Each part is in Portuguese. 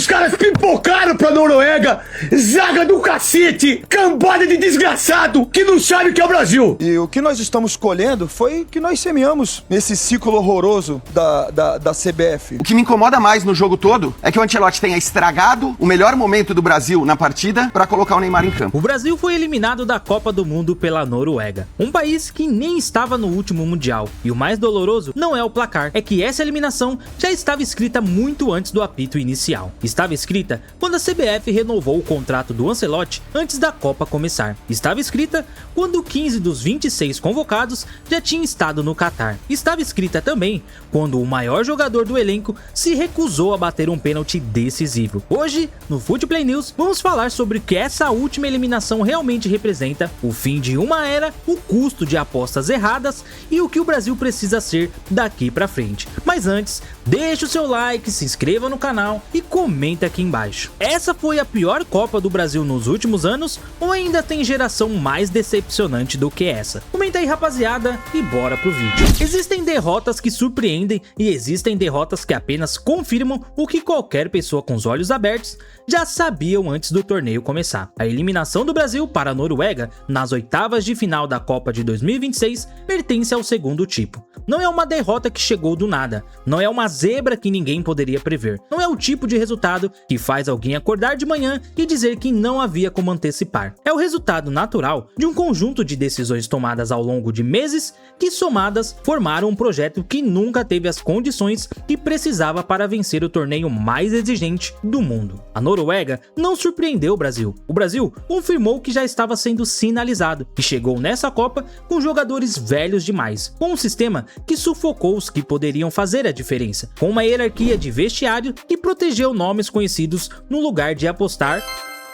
Os caras pipocaram pra Noruega. Zaga do cacete. Cambada de desgraçado que não sabe o que é o Brasil. E o que nós estamos colhendo foi o que nós semeamos nesse ciclo horroroso da CBF. O que me incomoda mais no jogo todo é que o Ancelotti tenha estragado o melhor momento do Brasil na partida pra colocar o Neymar em campo. O Brasil foi eliminado da Copa do Mundo pela Noruega, um país que nem estava no último Mundial. E o mais doloroso não é o placar, é que essa eliminação já estava escrita muito antes do apito inicial. Estava escrita quando a CBF renovou o contrato do Ancelotti antes da Copa começar. Estava escrita quando 15 dos 26 convocados já tinham estado no Catar. Estava escrita também quando o maior jogador do elenco se recusou a bater um pênalti decisivo. Hoje, no Footplay News, vamos falar sobre o que essa última eliminação realmente representa, o fim de uma era, o custo de apostas erradas e o que o Brasil precisa ser daqui pra frente. Mas antes, deixa o seu like, se inscreva no canal e comenta aqui embaixo. Essa foi a pior Copa do Brasil nos últimos anos ou ainda tem geração mais decepcionante do que essa? Comenta aí, rapaziada, e bora pro vídeo. Existem derrotas que surpreendem e existem derrotas que apenas confirmam o que qualquer pessoa com os olhos abertos já sabiam antes do torneio começar. A eliminação do Brasil para a Noruega nas oitavas de final da Copa de 2026 pertence ao segundo tipo. Não é uma derrota que chegou do nada, não é uma zebra que ninguém poderia prever, não é o tipo de resultado que faz alguém acordar de manhã e dizer que não havia como antecipar. É o resultado natural de um conjunto de decisões tomadas ao longo de meses que, somadas, formaram um projeto que nunca teve as condições que precisava para vencer o torneio mais exigente do mundo. A Noruega não surpreendeu o Brasil. O Brasil confirmou que já estava sendo sinalizado e chegou nessa Copa com jogadores velhos demais, com um sistema que sufocou os que poderiam fazer a diferença, com uma hierarquia de vestiário que protegeu nomes conhecidos no lugar de apostar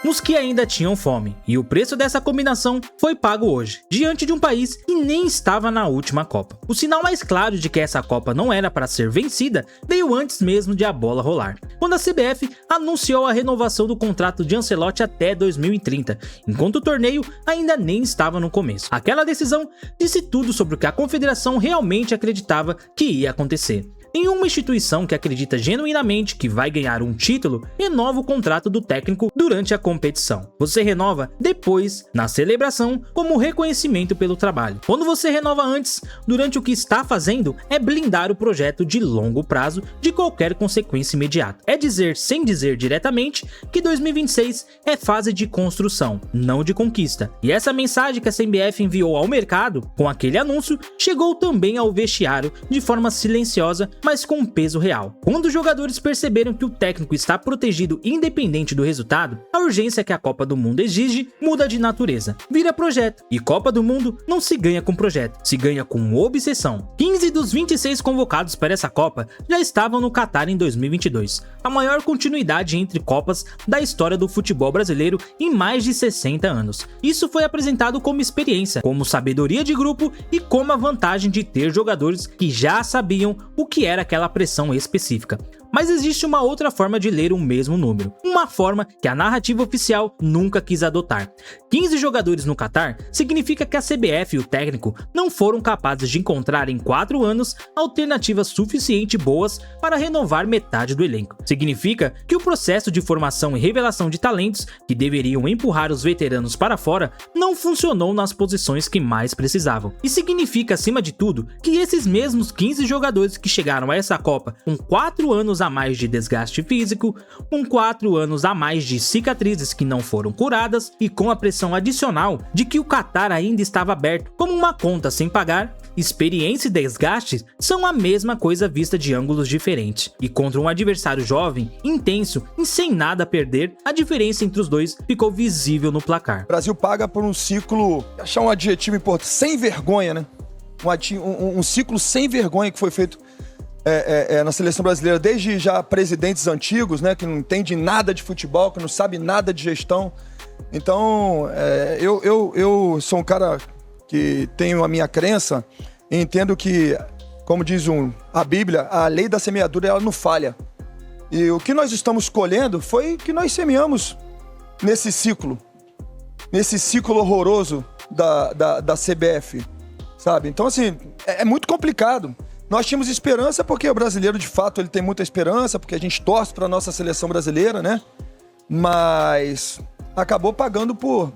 nos que ainda tinham fome. E o preço dessa combinação foi pago hoje, diante de um país que nem estava na última Copa. O sinal mais claro de que essa Copa não era para ser vencida veio antes mesmo de a bola rolar, quando a CBF anunciou a renovação do contrato de Ancelotti até 2030, enquanto o torneio ainda nem estava no começo. Aquela decisão disse tudo sobre o que a confederação realmente acreditava que ia acontecer. Nenhuma instituição que acredita genuinamente que vai ganhar um título renova o contrato do técnico durante a competição. Você renova depois, na celebração, como reconhecimento pelo trabalho. Quando você renova antes, durante o que está fazendo, é blindar o projeto de longo prazo de qualquer consequência imediata. É dizer, sem dizer diretamente, que 2026 é fase de construção, não de conquista. E essa mensagem que a CBF enviou ao mercado, com aquele anúncio, chegou também ao vestiário de forma silenciosa, mas com peso real. Quando os jogadores perceberam que o técnico está protegido independente do resultado, a urgência que a Copa do Mundo exige muda de natureza, vira projeto. E Copa do Mundo não se ganha com projeto, se ganha com obsessão. 15 dos 26 convocados para essa Copa já estavam no Catar em 2022, a maior continuidade entre Copas da história do futebol brasileiro em mais de 60 anos. Isso foi apresentado como experiência, como sabedoria de grupo e como a vantagem de ter jogadores que já sabiam o que era aquela pressão específica. Mas existe uma outra forma de ler o mesmo número, uma forma que a narrativa oficial nunca quis adotar. 15 jogadores no Catar significa que a CBF e o técnico não foram capazes de encontrar em 4 anos alternativas suficientemente boas para renovar metade do elenco. Significa que o processo de formação e revelação de talentos que deveriam empurrar os veteranos para fora não funcionou nas posições que mais precisavam. E significa, acima de tudo, que esses mesmos 15 jogadores que chegaram a essa Copa com 4 anos a mais de desgaste físico, com 4 anos a mais de cicatrizes que não foram curadas e com a pressão adicional de que o Catar ainda estava aberto como uma conta sem pagar, experiência e desgaste são a mesma coisa vista de ângulos diferentes. E contra um adversário jovem, intenso e sem nada a perder, a diferença entre os dois ficou visível no placar. O Brasil paga por um ciclo, achar um adjetivo importante, sem vergonha, né? Um ciclo sem vergonha que foi feito na seleção brasileira, desde já presidentes antigos, né, que não entendem nada de futebol, que não sabem nada de gestão. Então, eu sou um cara que tenho a minha crença e entendo que, como diz a Bíblia, a lei da semeadura ela não falha. E o que nós estamos colhendo foi o que nós semeamos nesse ciclo horroroso da CBF, sabe? Então, assim, é muito complicado. Nós tínhamos esperança porque o brasileiro, de fato, ele tem muita esperança, porque a gente torce para nossa seleção brasileira, né? Mas acabou pagando por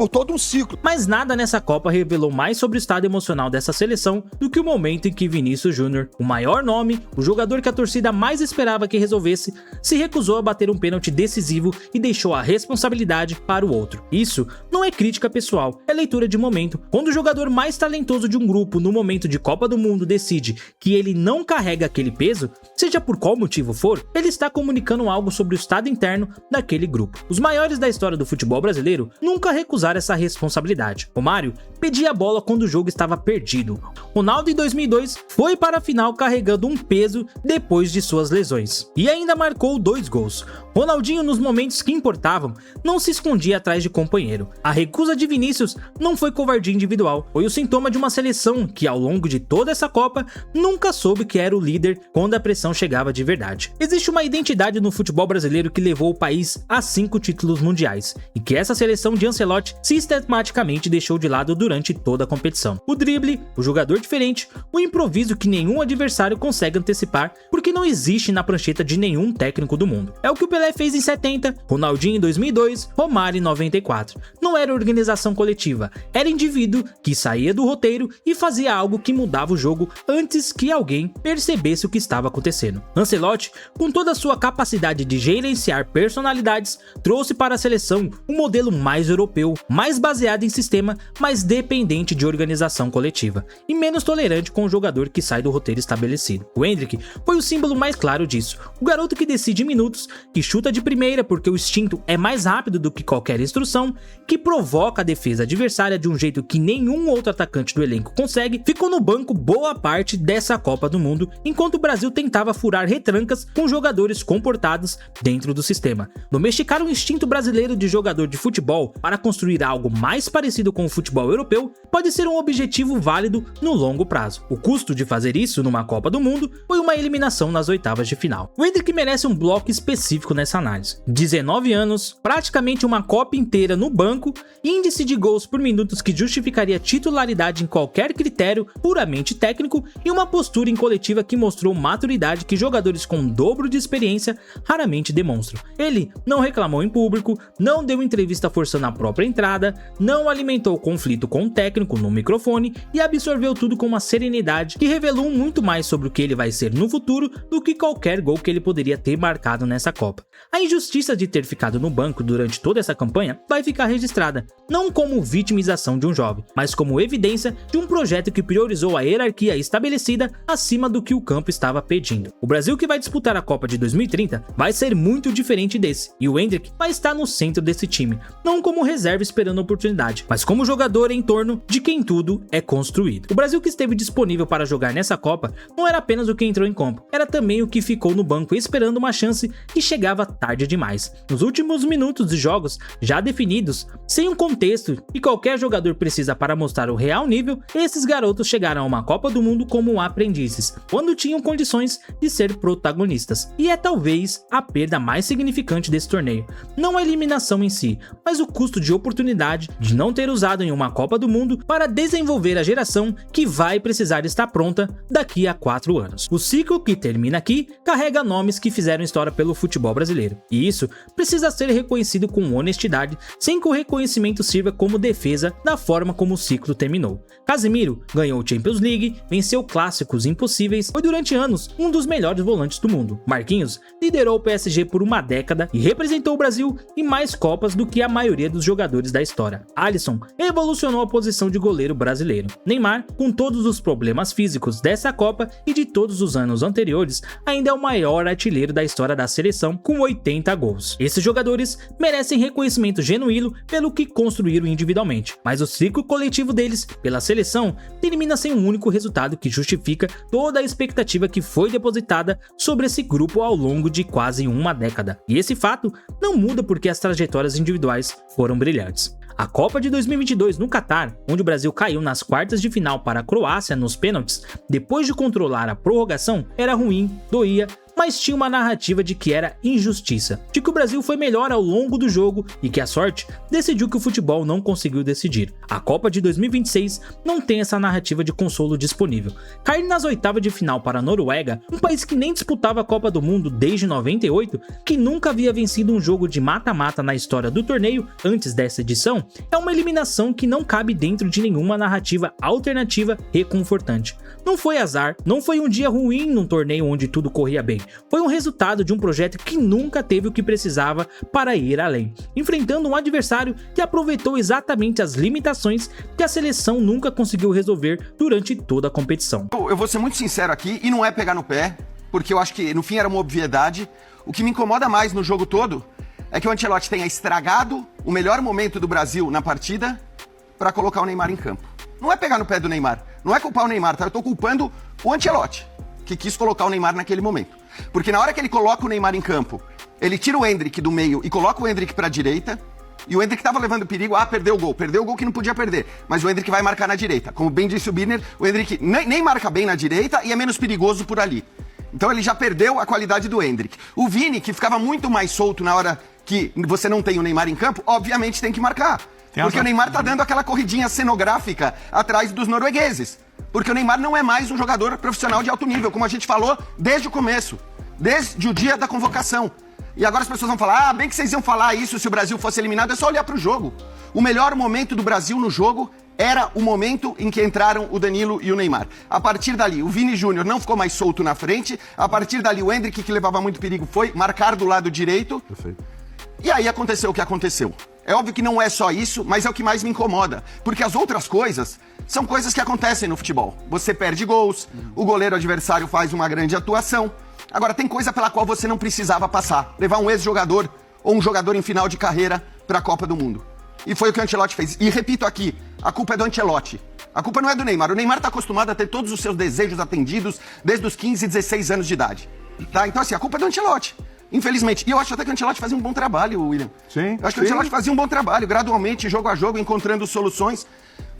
todo um ciclo. Mas nada nessa Copa revelou mais sobre o estado emocional dessa seleção do que o momento em que Vinícius Júnior, o maior nome, o jogador que a torcida mais esperava que resolvesse, se recusou a bater um pênalti decisivo e deixou a responsabilidade para o outro. Isso não é crítica pessoal, é leitura de momento. Quando o jogador mais talentoso de um grupo no momento de Copa do Mundo decide que ele não carrega aquele peso, seja por qual motivo for, ele está comunicando algo sobre o estado interno daquele grupo. Os maiores da história do futebol brasileiro nunca recusaram essa responsabilidade. Romário pedia a bola quando o jogo estava perdido. Ronaldo em 2002 foi para a final carregando um peso depois de suas lesões. E ainda marcou 2 gols. Ronaldinho, nos momentos que importavam, não se escondia atrás de companheiro. A recusa de Vinícius não foi covardia individual, foi o sintoma de uma seleção que, ao longo de toda essa Copa, nunca soube que era o líder quando a pressão chegava de verdade. Existe uma identidade no futebol brasileiro que levou o país a 5 títulos mundiais, e que essa seleção de Ancelotti sistematicamente deixou de lado durante toda a competição. O drible, o jogador diferente, o improviso que nenhum adversário consegue antecipar, porque não existe na prancheta de nenhum técnico do mundo. É o que o Pelé fez em 70, Ronaldinho em 2002, Romário em 94. Não era organização coletiva, era indivíduo que saía do roteiro e fazia algo que mudava o jogo antes que alguém percebesse o que estava acontecendo. Ancelotti, com toda a sua capacidade de gerenciar personalidades, trouxe para a seleção um modelo mais europeu, mais baseado em sistema, mais dependente de organização coletiva e menos tolerante com o jogador que sai do roteiro estabelecido. O Endrick foi o símbolo mais claro disso, o garoto que decide minutos, que chuta de primeira porque o instinto é mais rápido do que qualquer instrução, que provoca a defesa adversária de um jeito que nenhum outro atacante do elenco consegue, ficou no banco boa parte dessa Copa do Mundo, enquanto o Brasil tentava furar retrancas com jogadores comportados dentro do sistema. Domesticar o instinto brasileiro de jogador de futebol para construir algo mais parecido com o futebol europeu pode ser um objetivo válido no longo prazo. O custo de fazer isso numa Copa do Mundo foi uma eliminação nas oitavas de final. O Endrick merece um bloco específico nessa análise. 19 anos, praticamente uma Copa inteira no banco, índice de gols por minutos que justificaria titularidade em qualquer critério puramente técnico e uma postura em coletiva que mostrou maturidade que jogadores com dobro de experiência raramente demonstram. Ele não reclamou em público, não deu entrevista forçando a própria entrada, não alimentou conflito com o técnico no microfone e absorveu tudo com uma serenidade que revelou muito mais sobre o que ele vai ser no futuro do que qualquer gol que ele poderia ter marcado nessa Copa. A injustiça de ter ficado no banco durante toda essa campanha vai ficar registrada, não como vitimização de um jovem, mas como evidência de um projeto que priorizou a hierarquia estabelecida acima do que o campo estava pedindo. O Brasil que vai disputar a Copa de 2030 vai ser muito diferente desse, e o Endrick vai estar no centro desse time, não como reserva esperando oportunidade, mas como jogador em torno de quem tudo é construído. O Brasil que esteve disponível para jogar nessa Copa não era apenas o que entrou em campo, era também o que ficou no banco esperando uma chance que chegava tarde demais. Nos últimos minutos de jogos já definidos, sem um contexto e qualquer jogador precisa para mostrar o real nível, esses garotos chegaram a uma Copa do Mundo como aprendizes, quando tinham condições de ser protagonistas. E é talvez a perda mais significante desse torneio, não a eliminação em si, mas o custo de oportunidade de não ter usado em uma Copa do Mundo para desenvolver a geração que vai precisar estar pronta daqui a 4 anos. O ciclo que termina aqui carrega nomes que fizeram história pelo futebol brasileiro, e isso precisa ser reconhecido com honestidade, sem que o reconhecimento sirva como defesa da forma como o ciclo terminou. Casemiro ganhou o Champions League, venceu clássicos impossíveis, foi durante anos um dos melhores volantes do mundo. Marquinhos liderou o PSG por uma década e representou o Brasil em mais Copas do que a maioria dos jogadores da história. Alisson revolucionou a posição de goleiro brasileiro. Neymar, com todos os problemas físicos dessa Copa e de todos os anos anteriores, ainda é o maior artilheiro da história da seleção com 80 gols. Esses jogadores merecem reconhecimento genuíno pelo que construíram individualmente, mas o ciclo coletivo deles pela seleção termina sem um único resultado que justifica toda a expectativa que foi depositada sobre esse grupo ao longo de quase uma década. E esse fato não muda porque as trajetórias individuais foram brilhantes. A Copa de 2022 no Catar, onde o Brasil caiu nas quartas de final para a Croácia nos pênaltis, depois de controlar a prorrogação, era ruim, doía, mas tinha uma narrativa de que era injustiça, de que o Brasil foi melhor ao longo do jogo e que a sorte decidiu que o futebol não conseguiu decidir. A Copa de 2026 não tem essa narrativa de consolo disponível. Cair nas oitavas de final para a Noruega, um país que nem disputava a Copa do Mundo desde 98, que nunca havia vencido um jogo de mata-mata na história do torneio antes dessa edição, é uma eliminação que não cabe dentro de nenhuma narrativa alternativa reconfortante. Não foi azar, não foi um dia ruim num torneio onde tudo corria bem, foi um resultado de um projeto que nunca teve o que precisava para ir além, enfrentando um adversário que aproveitou exatamente as limitações que a seleção nunca conseguiu resolver durante toda a competição. Eu vou ser muito sincero aqui, e não é pegar no pé, porque eu acho que no fim era uma obviedade. O que me incomoda mais no jogo todo é que o Ancelotti tenha estragado o melhor momento do Brasil na partida para colocar o Neymar em campo. Não é pegar no pé do Neymar, não é culpar o Neymar, tá? Eu tô culpando o Ancelotti, que quis colocar o Neymar naquele momento. Porque na hora que ele coloca o Neymar em campo, ele tira o Endrick do meio e coloca o Endrick pra direita, e o Endrick tava levando perigo, perdeu o gol que não podia perder, mas o Endrick vai marcar na direita. Como bem disse o Birner, o Endrick nem marca bem na direita e é menos perigoso por ali. Então ele já perdeu a qualidade do Endrick. O Vini, que ficava muito mais solto na hora que você não tem o Neymar em campo, obviamente tem que marcar. Porque o Neymar tá dando aquela corridinha cenográfica atrás dos noruegueses. Porque o Neymar não é mais um jogador profissional de alto nível, como a gente falou desde o começo, desde o dia da convocação. E agora as pessoas vão falar, bem que vocês iam falar isso se o Brasil fosse eliminado, é só olhar pro jogo. O melhor momento do Brasil no jogo era o momento em que entraram o Danilo e o Neymar. A partir dali, o Vini Júnior não ficou mais solto na frente, a partir dali o Endrick, que levava muito perigo, foi marcar do lado direito. Perfeito. E aí aconteceu o que aconteceu. É óbvio que não é só isso, mas é o que mais me incomoda. Porque as outras coisas são coisas que acontecem no futebol. Você perde gols, o goleiro adversário faz uma grande atuação. Agora, tem coisa pela qual você não precisava passar. Levar um ex-jogador ou um jogador em final de carreira para a Copa do Mundo. E foi o que o Ancelotti fez. E repito aqui, a culpa é do Ancelotti. A culpa não é do Neymar. O Neymar está acostumado a ter todos os seus desejos atendidos desde os 15, 16 anos de idade. Tá? Então, assim, a culpa é do Ancelotti. Infelizmente. E eu acho até que o Ancelotti fazia um bom trabalho, William. Sim. Eu acho que o Ancelotti fazia um bom trabalho, gradualmente, jogo a jogo, encontrando soluções.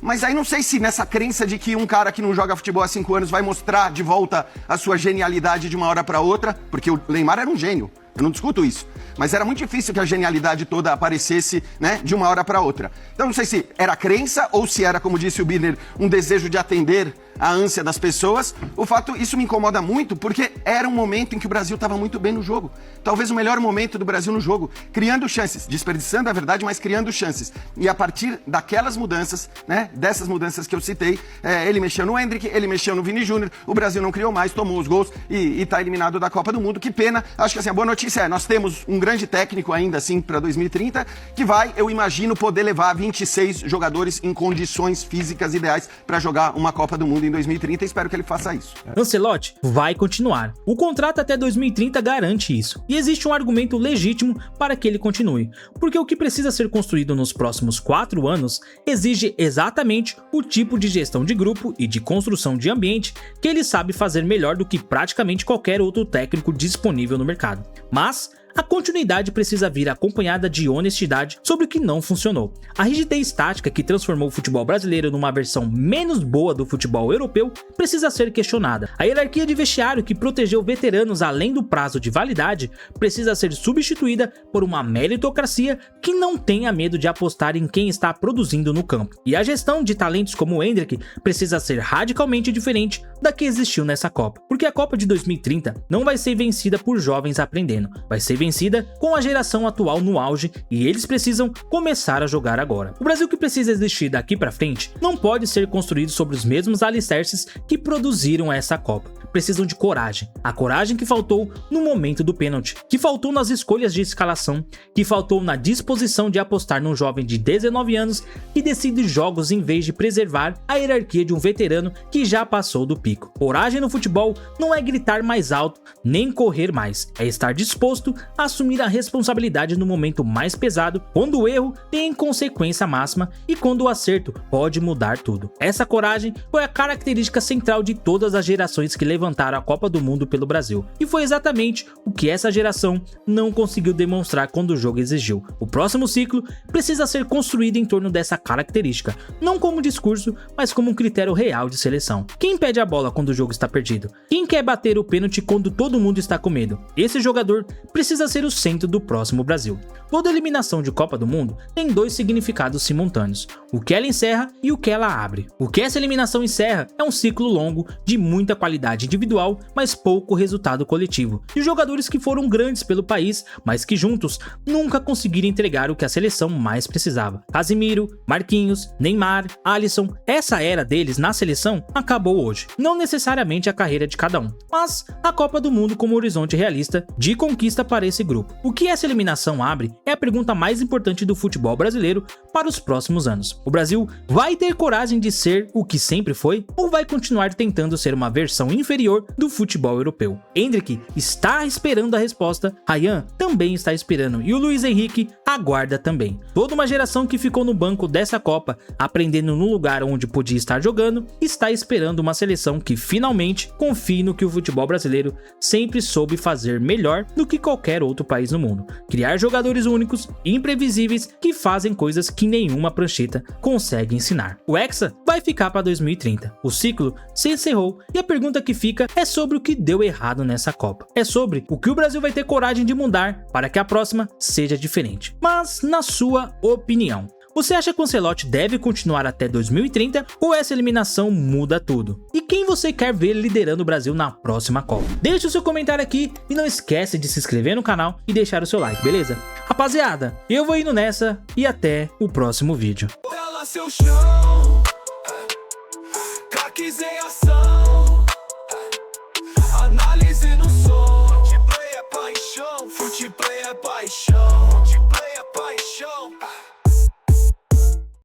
Mas aí não sei se nessa crença de que um cara que não joga futebol há 5 anos vai mostrar de volta a sua genialidade de uma hora para outra, porque o Neymar era um gênio, eu não discuto isso. Mas era muito difícil que a genialidade toda aparecesse, né, de uma hora para outra. Então não sei se era crença ou se era, como disse o Birner, um desejo de atender a ânsia das pessoas. O fato, isso me incomoda muito, porque era um momento em que o Brasil estava muito bem no jogo. Talvez o melhor momento do Brasil no jogo, criando chances, desperdiçando a verdade, mas criando chances. E a partir daquelas mudanças, né, dessas mudanças que eu citei, ele mexeu no Endrick, ele mexeu no Vini Júnior, o Brasil não criou mais, tomou os gols e tá eliminado da Copa do Mundo. Que pena. Acho que assim, a boa notícia é, nós temos um grande técnico ainda assim para 2030, que vai, eu imagino, poder levar 26 jogadores em condições físicas ideais para jogar uma Copa do Mundo em 2030, espero que ele faça isso. Ancelotti vai continuar. O contrato até 2030 garante isso. E existe um argumento legítimo para que ele continue. Porque o que precisa ser construído nos próximos 4 anos exige exatamente o tipo de gestão de grupo e de construção de ambiente que ele sabe fazer melhor do que praticamente qualquer outro técnico disponível no mercado. Mas a continuidade precisa vir acompanhada de honestidade sobre o que não funcionou. A rigidez tática que transformou o futebol brasileiro numa versão menos boa do futebol europeu precisa ser questionada. A hierarquia de vestiário que protegeu veteranos além do prazo de validade precisa ser substituída por uma meritocracia que não tenha medo de apostar em quem está produzindo no campo. E a gestão de talentos como o Endrick precisa ser radicalmente diferente da que existiu nessa Copa. Porque a Copa de 2030 não vai ser vencida por jovens aprendendo, vai ser vencida com a geração atual no auge e eles precisam começar a jogar agora. O Brasil que precisa existir daqui pra frente não pode ser construído sobre os mesmos alicerces que produziram essa Copa. Precisam de coragem. A coragem que faltou no momento do pênalti, que faltou nas escolhas de escalação, que faltou na disposição de apostar num jovem de 19 anos que decide jogos em vez de preservar a hierarquia de um veterano que já passou do pico. Coragem no futebol não é gritar mais alto nem correr mais, é estar disposto assumir a responsabilidade no momento mais pesado, quando o erro tem consequência máxima e quando o acerto pode mudar tudo. Essa coragem foi a característica central de todas as gerações que levantaram a Copa do Mundo pelo Brasil, e foi exatamente o que essa geração não conseguiu demonstrar quando o jogo exigiu. O próximo ciclo precisa ser construído em torno dessa característica, não como discurso, mas como um critério real de seleção. Quem pede a bola quando o jogo está perdido? Quem quer bater o pênalti quando todo mundo está com medo? Esse jogador precisa ser o centro do próximo Brasil. Toda eliminação de Copa do Mundo tem dois significados simultâneos: o que ela encerra e o que ela abre. O que essa eliminação encerra é um ciclo longo de muita qualidade individual, mas pouco resultado coletivo, de jogadores que foram grandes pelo país, mas que juntos nunca conseguiram entregar o que a seleção mais precisava. Casemiro, Marquinhos, Neymar, Alisson, essa era deles na seleção acabou hoje. Não necessariamente a carreira de cada um, mas a Copa do Mundo como horizonte realista de conquista para esse grupo. O que essa eliminação abre é a pergunta mais importante do futebol brasileiro para os próximos anos. O Brasil vai ter coragem de ser o que sempre foi, ou vai continuar tentando ser uma versão inferior do futebol europeu? Endrick está esperando a resposta, Ryan também está esperando e o Luiz Henrique aguarda também. Toda uma geração que ficou no banco dessa Copa, aprendendo no lugar onde podia estar jogando, está esperando uma seleção que finalmente confie no que o futebol brasileiro sempre soube fazer melhor do que qualquer outro país no mundo: criar jogadores únicos e imprevisíveis que fazem coisas que nenhuma prancheta consegue ensinar. O Hexa vai ficar para 2030. O ciclo se encerrou e a pergunta que fica é sobre o que deu errado nessa Copa. É sobre o que o Brasil vai ter coragem de mudar para que a próxima seja diferente. Mas, na sua opinião, você acha que o Ancelotti deve continuar até 2030 ou essa eliminação muda tudo? E quem você quer ver liderando o Brasil na próxima Copa? Deixe o seu comentário aqui e não esquece de se inscrever no canal e deixar o seu like, beleza? Rapaziada, eu vou indo nessa e até o próximo vídeo.